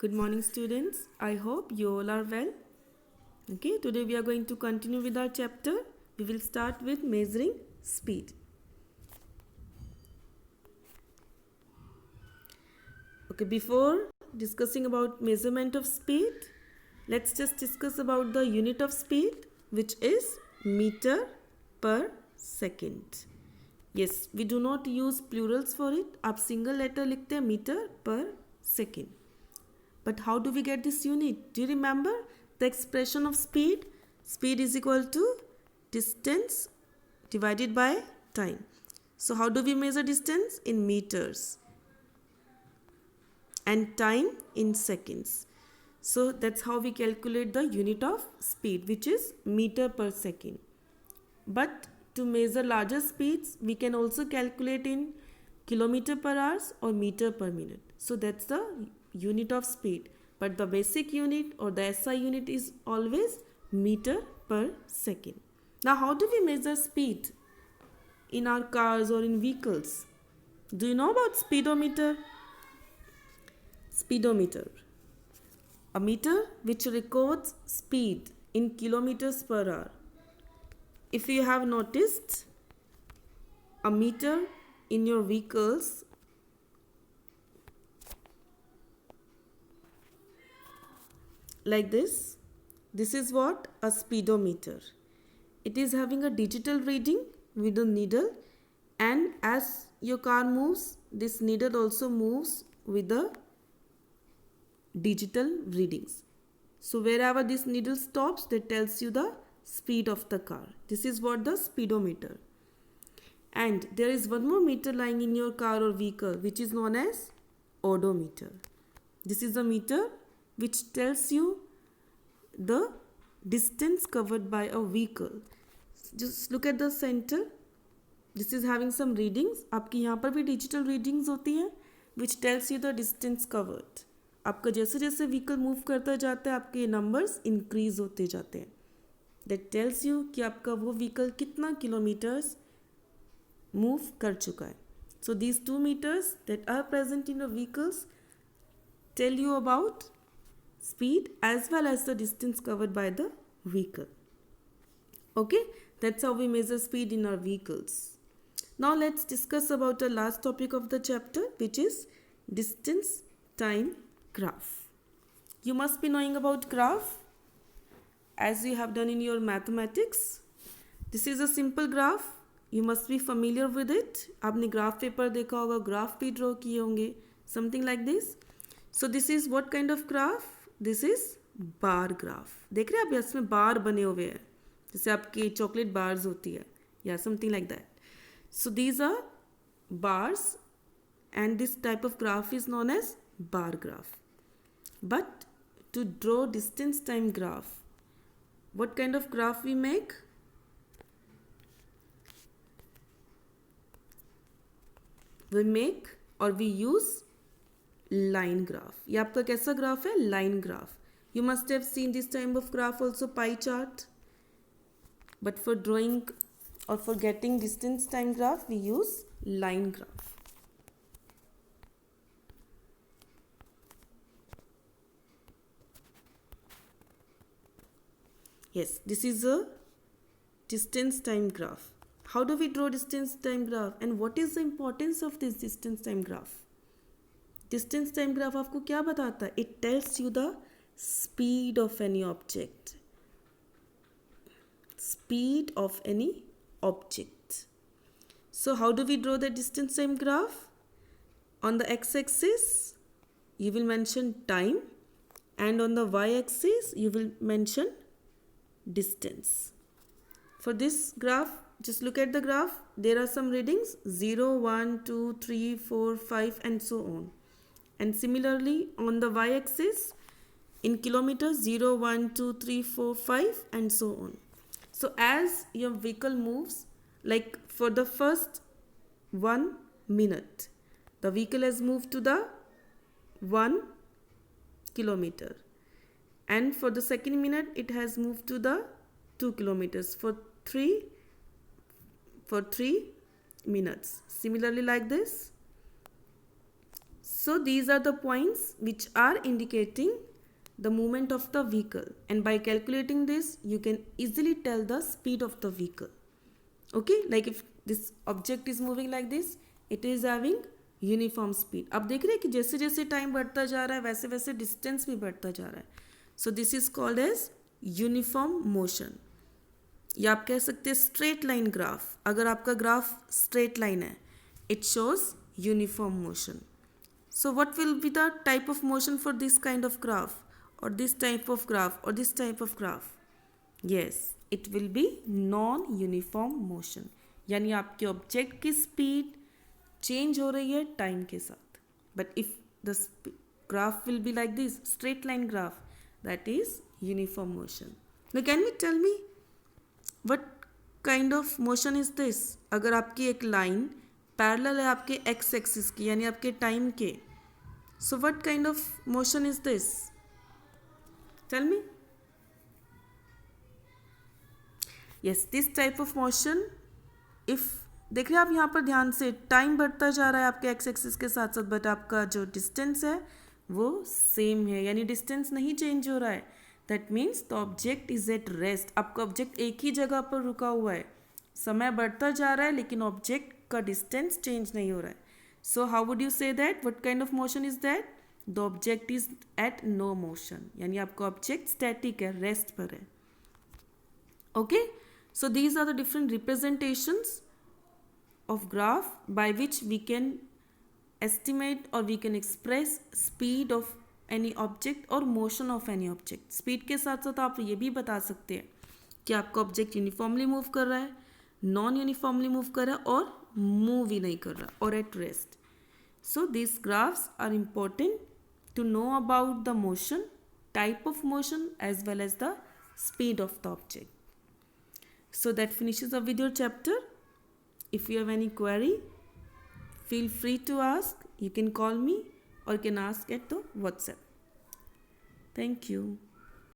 Good morning, students. I hope you all are well. Okay, today we are going to continue with our chapter. We will start with measuring speed. Okay, before discussing about measurement of speed, let's just discuss about the unit of speed, which is meter per second. Yes, we do not use plurals for it. आप single letter लिखते हैं meter per second. But how do we get this unit? Do you remember the expression of speed? Speed is equal to distance divided by time. So how do we measure distance? In meters and time in seconds. So that's how we calculate the unit of speed, which is meter per second. But to measure larger speeds, we can also calculate in kilometer per hour or meter per minute. So that's the unit of speed. But the basic unit or the SI unit is always meter per second. Now, how do we measure speed in our cars or in vehicles? Do you know about speedometer? Speedometer. A meter which records speed in kilometers per hour. If you have noticed, a meter in your vehicles like this is what? A speedometer. It is having a digital reading with a needle, and as your car moves, this needle also moves with the digital readings. So wherever this needle stops, that tells you the speed of the car. This is what the speedometer. And there is one more meter lying in your car or vehicle, which is known as odometer. This is a meter which tells you the distance covered by a vehicle. Just look at the center. This is having some readings. आपकी यहाँ पर भी digital readings होती हैं, which tells you the distance covered. आपका जैसे जैसे vehicle move करता जाता है, आपके numbers increase होते जाते हैं. That tells you कि आपका वो vehicle कितना kilometers move कर चुका है. So these 2 meters that are present in the vehicles tell you about speed as well as the distance covered by the vehicle. Okay, that's how we measure speed in our vehicles. Now let's discuss about the last topic of the chapter, which is distance time graph. You must be knowing about graph as you have done in your mathematics. This is a simple graph. You must be familiar with it. आपने graph paper देखा होगा, graph भी draw किए होंगे, something like this. So this is what kind of graph? This is bar graph. देख रहे हैं आप, इसमें बार बने हुए हैं, जैसे आपकी chocolate bars होती है, या something like that. So these are bars, and this type of graph is known as bar graph. But to draw distance time graph, what kind of graph we make? We make or we use line graph. ये आपका कैसा graph है? Line graph. You must have seen this type of graph also, pie chart. But for drawing or for getting distance time graph, we use line graph. Yes, this is a distance time graph. How do we draw distance time graph, and what is the importance of this distance time graph? Distance time graph आपको क्या बताता है? It tells you the speed of any object. Speed of any object. So how do we draw the distance time graph? On the x-axis, you will mention time, and on the y-axis, you will mention distance. For this graph, just look at the graph. There are some readings 0, 1, 2, 3, 4, 5 and so on. And similarly on the y-axis, in kilometers 0, 1, 2, 3, 4, 5 and so on. So as your vehicle moves, like for the first 1 minute, the vehicle has moved to the 1 kilometer. And for the second minute, it has moved to the 2 kilometers. For 3 minutes. Similarly like this. So these are the points which are indicating the movement of the vehicle, and by calculating this you can easily tell the speed of the vehicle. Okay, like if this object is moving like this, it is having uniform speed. अब देख रहे हैं कि जैसे जैसे time बढ़ता जा रहा है वैसे वैसे डिस्टेंस भी बढ़ता जा रहा है. So this is called as uniform motion, या आप कह सकते हैं स्ट्रेट लाइन ग्राफ. अगर आपका ग्राफ स्ट्रेट लाइन है, it shows uniform motion. So what will be the type of motion for this kind of graph, और दिस टाइप ऑफ ग्राफ, और this type of graph? Yes, it will be non uniform motion, यानी आपके object की speed change हो रही है time के साथ. But if the graph will be like this straight line graph, that is uniform motion. Now can you tell me what kind of motion is this? अगर आपकी एक लाइन पैरेलल है आपके एक्स एक्सिस की, यानी आपके टाइम के, so what kind of motion is this? Tell me. Yes, this type of motion. If देख रहे हैं आप यहाँ पर ध्यान से, टाइम बढ़ता जा रहा है आपके एक्स एक्सिस के साथ साथ, बट आपका जो डिस्टेंस है वो सेम है, यानी डिस्टेंस नहीं चेंज हो रहा है. That means the object is at rest. आपका ऑब्जेक्ट एक ही जगह पर रुका हुआ है. समय बढ़ता जा रहा है लेकिन ऑब्जेक्ट का डिस्टेंस चेंज नहीं हो रहा है. So how would you say that? What kind of motion is that? The object is at no motion, यानी आपका ऑब्जेक्ट स्टैटिक है, रेस्ट पर है. Okay, so these are the different representations of graph by which we can estimate or we can express speed of any object or motion of any object. speed के साथ साथ आप ये भी बता सकते हैं कि आपका ऑब्जेक्ट यूनिफॉर्मली मूव कर रहा है, नॉन यूनिफॉर्मली मूव कर रहा है, और मूव ही नहीं कर रहा, और at rest. So this graphs are important to know about the motion, type of motion as well as the speed of the object. So that finishes the video chapter. If you have any query, feel free to ask. You can call me or you can ask at the WhatsApp. Thank you.